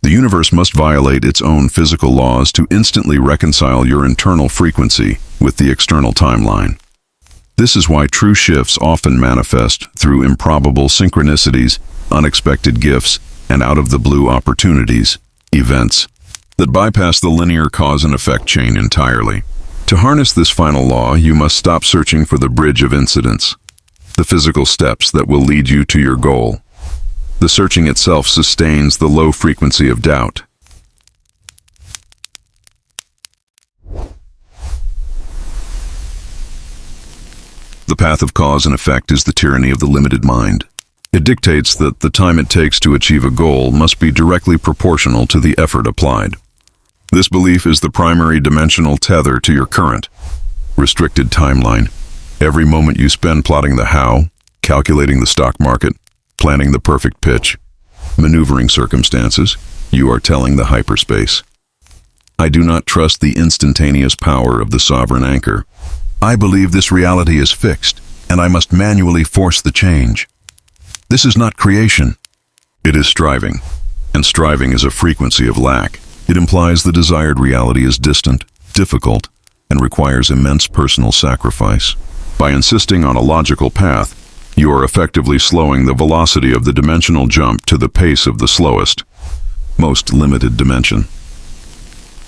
The universe must violate its own physical laws to instantly reconcile your internal frequency with the external timeline. This is why true shifts often manifest through improbable synchronicities, unexpected gifts, and out-of-the-blue opportunities, events, that bypass the linear cause and effect chain entirely. To harness this final law, you must stop searching for the bridge of incidents, the physical steps that will lead you to your goal. The searching itself sustains the low frequency of doubt. The path of cause and effect is the tyranny of the limited mind. It dictates that the time it takes to achieve a goal must be directly proportional to the effort applied. This belief is the primary dimensional tether to your current, restricted timeline. Every moment you spend plotting the how, calculating the stock market, planning the perfect pitch, maneuvering circumstances, you are telling the hyperspace, I do not trust the instantaneous power of the sovereign anchor. I believe this reality is fixed, and I must manually force the change. This is not creation. It is striving, and striving is a frequency of lack. It implies the desired reality is distant, difficult, and requires immense personal sacrifice. By insisting on a logical path, you are effectively slowing the velocity of the dimensional jump to the pace of the slowest. most limited dimension.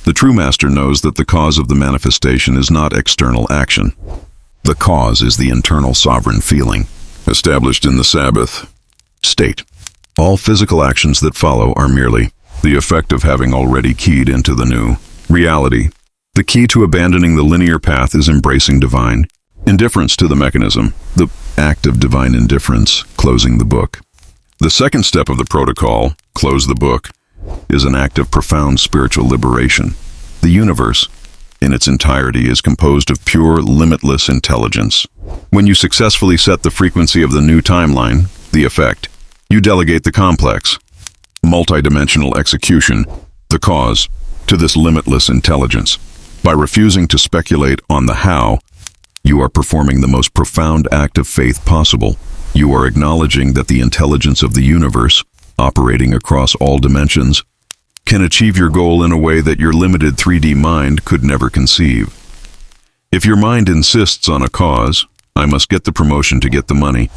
The true master knows that the cause of the manifestation is not external action. The cause is the internal sovereign feeling, established in the Sabbath state. All physical actions that follow are merely the effect of having already keyed into the new reality. The key to abandoning the linear path is embracing divine indifference to the mechanism, the act of divine indifference, closing the book. The second step of the protocol, close the book, is an act of profound spiritual liberation. The universe, in its entirety, is composed of pure, limitless intelligence. When you successfully set the frequency of the new timeline, the effect, you delegate the complex, multidimensional execution, the cause, to this limitless intelligence. By refusing to speculate on the how, you are performing the most profound act of faith possible. You are acknowledging that the intelligence of the universe, operating across all dimensions, can achieve your goal in a way that your limited 3D mind could never conceive. If your mind insists on a cause, I must get the promotion to get the money,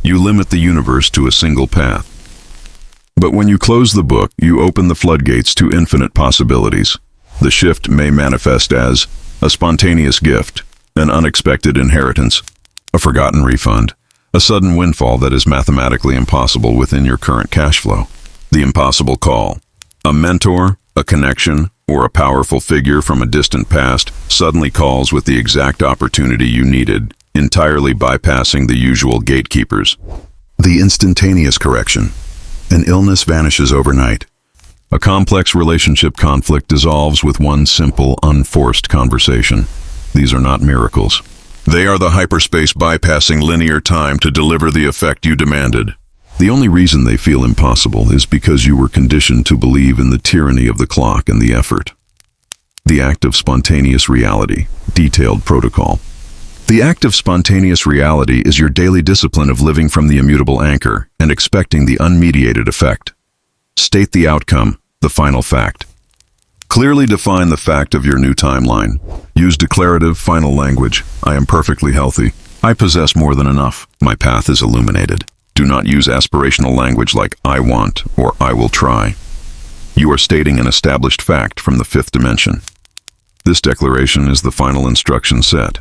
you limit the universe to a single path. But when you close the book, you open the floodgates to infinite possibilities. The shift may manifest as a spontaneous gift, an unexpected inheritance, a forgotten refund, a sudden windfall that is mathematically impossible within your current cash flow. The impossible call. A mentor, a connection, or a powerful figure from a distant past suddenly calls with the exact opportunity you needed, entirely bypassing the usual gatekeepers. The instantaneous correction. An illness vanishes overnight. A complex relationship conflict dissolves with one simple, unforced conversation. These are not miracles. They are the hyperspace bypassing linear time to deliver the effect you demanded. The only reason they feel impossible is because you were conditioned to believe in the tyranny of the clock and the effort. The act of spontaneous reality, detailed protocol. The act of spontaneous reality is your daily discipline of living from the immutable anchor and expecting the unmediated effect. State the outcome, the final fact. Clearly define the fact of your new timeline. Use declarative, final language. I am perfectly healthy. I possess more than enough. My path is illuminated. Do not use aspirational language like I want or I will try. You are stating an established fact from the fifth dimension. This declaration is the final instruction set.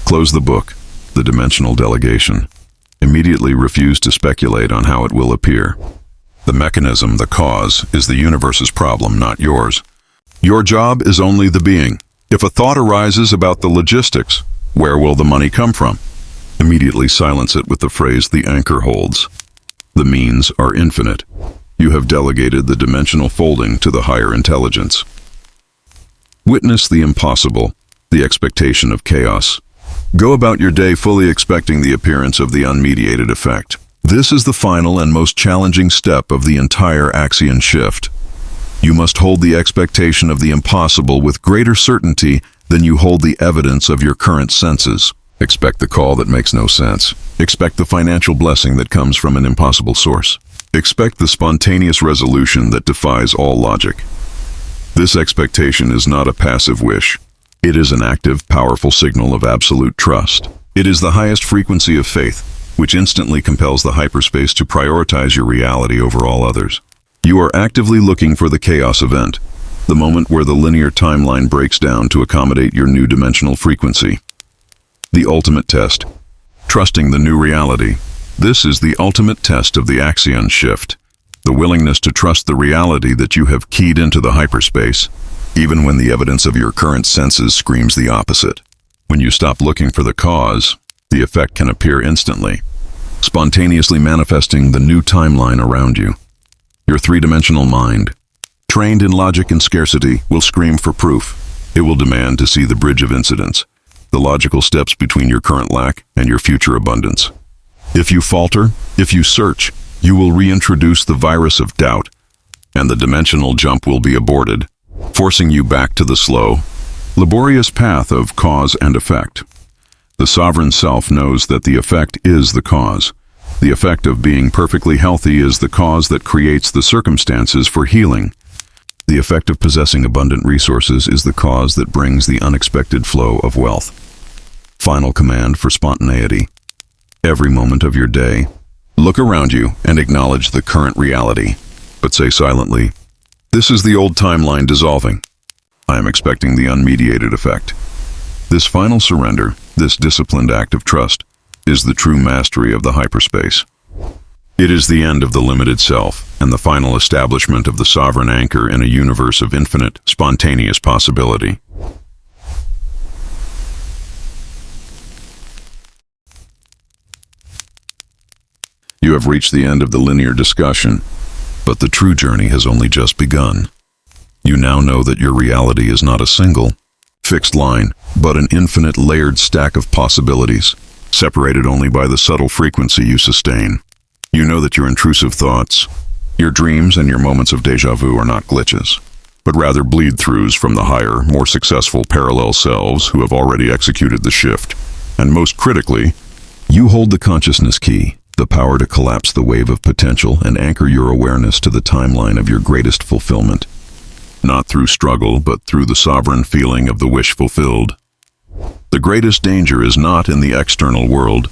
Close the book, the dimensional delegation. Immediately refuse to speculate on how it will appear. The mechanism, the cause, is the universe's problem, not yours. Your job is only the being. If a thought arises about the logistics, where will the money come from? Immediately silence it with the phrase the anchor holds. The means are infinite. You have delegated the dimensional folding to the higher intelligence. Witness the impossible, the expectation of chaos. Go about your day fully expecting the appearance of the unmediated effect. This is the final and most challenging step of the entire Axion Shift. You must hold the expectation of the impossible with greater certainty than you hold the evidence of your current senses. Expect the call that makes no sense. Expect the financial blessing that comes from an impossible source. Expect the spontaneous resolution that defies all logic. This expectation is not a passive wish. It is an active, powerful signal of absolute trust. It is the highest frequency of faith, which instantly compels the hyperspace to prioritize your reality over all others. You are actively looking for the chaos event, the moment where the linear timeline breaks down to accommodate your new dimensional frequency. The ultimate test. Trusting the new reality. This is the ultimate test of the Axion Shift. The willingness to trust the reality that you have keyed into the hyperspace, even when the evidence of your current senses screams the opposite. When you stop looking for the cause, the effect can appear instantly, spontaneously manifesting the new timeline around you. Your three-dimensional mind, trained in logic and scarcity, will scream for proof. It will demand to see the bridge of incidents, the logical steps between your current lack and your future abundance. If you falter, if you search, you will reintroduce the virus of doubt, and the dimensional jump will be aborted, forcing you back to the slow, laborious path of cause and effect. The sovereign self knows that the effect is the cause. The effect of being perfectly healthy is the cause that creates the circumstances for healing. The effect of possessing abundant resources is the cause that brings the unexpected flow of wealth. Final command for spontaneity. Every moment of your day, look around you and acknowledge the current reality, but say silently, This is the old timeline dissolving. I am expecting the unmediated effect. This final surrender, this disciplined act of trust, is the true mastery of the hyperspace. It is the end of the limited self and the final establishment of the sovereign anchor in a universe of infinite, spontaneous possibility. You have reached the end of the linear discussion, but the true journey has only just begun. You now know that your reality is not a single, fixed line, but an infinite layered stack of possibilities, separated only by the subtle frequency you sustain. You know that your intrusive thoughts, your dreams, and your moments of déjà vu are not glitches, but rather bleed-throughs from the higher, more successful parallel selves who have already executed the shift. And most critically, you hold the consciousness key, the power to collapse the wave of potential and anchor your awareness to the timeline of your greatest fulfillment. Not through struggle, but through the sovereign feeling of the wish fulfilled. The greatest danger is not in the external world.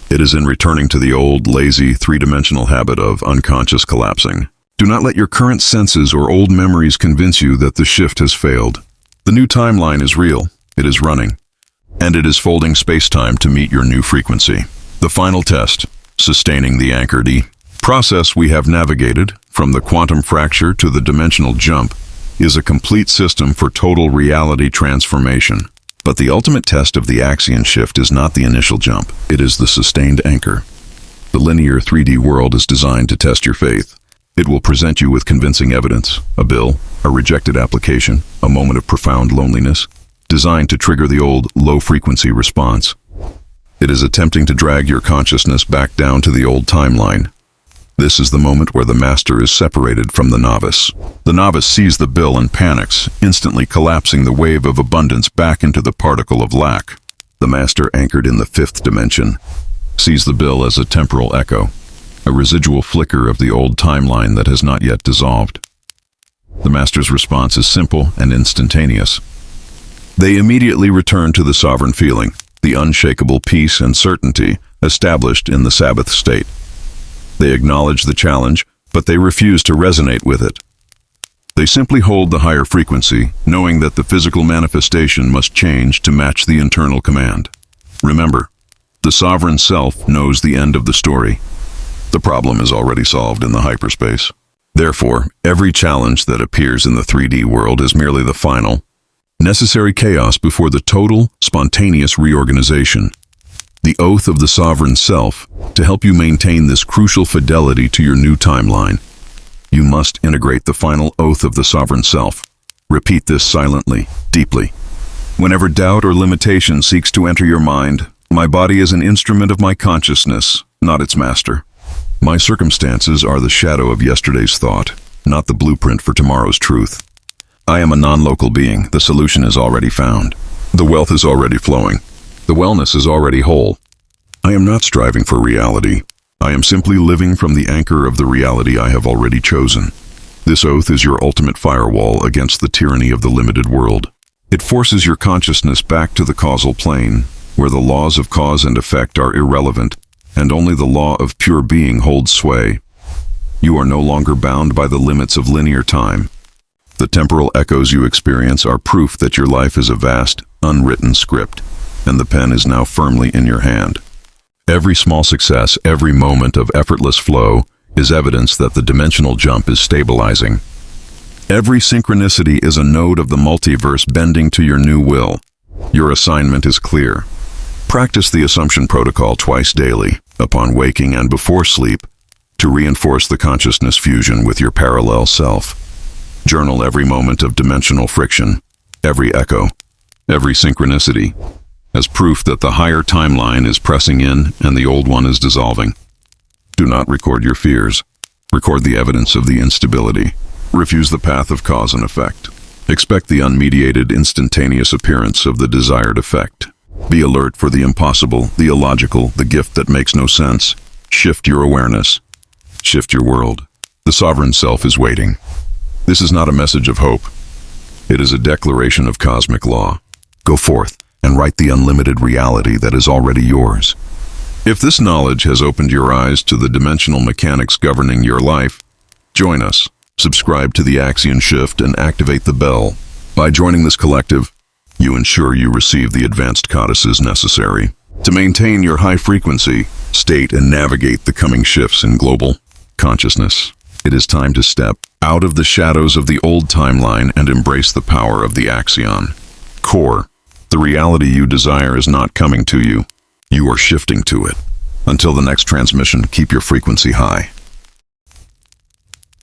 It is in returning to the old, lazy, three-dimensional habit of unconscious collapsing. Do not let your current senses or old memories convince you that the shift has failed. The new timeline is real, it is running, and it is folding space-time to meet your new frequency. The final test, sustaining the anchored process we have navigated, from the quantum fracture to the dimensional jump, is a complete system for total reality transformation. But the ultimate test of the Axion Shift is not the initial jump, it is the sustained anchor. The linear 3D world is designed to test your faith. It will present you with convincing evidence, a bill, a rejected application, a moment of profound loneliness, designed to trigger the old, low-frequency response. It is attempting to drag your consciousness back down to the old timeline. This is the moment where the master is separated from the novice. The novice sees the bill and panics, instantly collapsing the wave of abundance back into the particle of lack. The master, anchored in the fifth dimension, sees the bill as a temporal echo, a residual flicker of the old timeline that has not yet dissolved. The master's response is simple and instantaneous. They immediately return to the sovereign feeling, the unshakable peace and certainty established in the Sabbath state. They acknowledge the challenge, but they refuse to resonate with it. They simply hold the higher frequency, knowing that the physical manifestation must change to match the internal command. Remember, the sovereign self knows the end of the story. The problem is already solved in the hyperspace. Therefore, every challenge that appears in the 3D world is merely the final, necessary chaos before the total, spontaneous reorganization. The oath of the sovereign self, to help you maintain this crucial fidelity to your new timeline. You must integrate the final oath of the sovereign self. Repeat this silently, deeply. Whenever doubt or limitation seeks to enter your mind, my body is an instrument of my consciousness, not its master. My circumstances are the shadow of yesterday's thought, not the blueprint for tomorrow's truth. I am a non-local being. The solution is already found. The wealth is already flowing. The wellness is already whole. I am not striving for reality. I am simply living from the anchor of the reality I have already chosen. This oath is your ultimate firewall against the tyranny of the limited world. It forces your consciousness back to the causal plane, where the laws of cause and effect are irrelevant, and only the law of pure being holds sway. You are no longer bound by the limits of linear time. The temporal echoes you experience are proof that your life is a vast, unwritten script, and the pen is now firmly in your hand. Every small success, every moment of effortless flow, is evidence that the dimensional jump is stabilizing. Every synchronicity is a node of the multiverse bending to your new will. Your assignment is clear. Practice the assumption protocol twice daily, upon waking and before sleep, to reinforce the consciousness fusion with your parallel self. Journal every moment of dimensional friction, every echo, every synchronicity, as proof that the higher timeline is pressing in and the old one is dissolving. Do not record your fears. Record the evidence of the instability. Refuse the path of cause and effect. Expect the unmediated, instantaneous appearance of the desired effect. Be alert for the impossible, the illogical, the gift that makes no sense. Shift your awareness. Shift your world. The sovereign self is waiting. This is not a message of hope. It is a declaration of cosmic law. Go forth and write the unlimited reality that is already yours. If this knowledge has opened your eyes to the dimensional mechanics governing your life, join us. subscribe to the Axion Shift, and activate the bell. By joining this collective, you ensure you receive the advanced codices necessary to maintain your high frequency state and navigate the coming shifts in global consciousness. It is time to step out of the shadows of the old timeline and embrace the power of the Axion core. The reality you desire is not coming to you. You are shifting to it. Until the next transmission, keep your frequency high.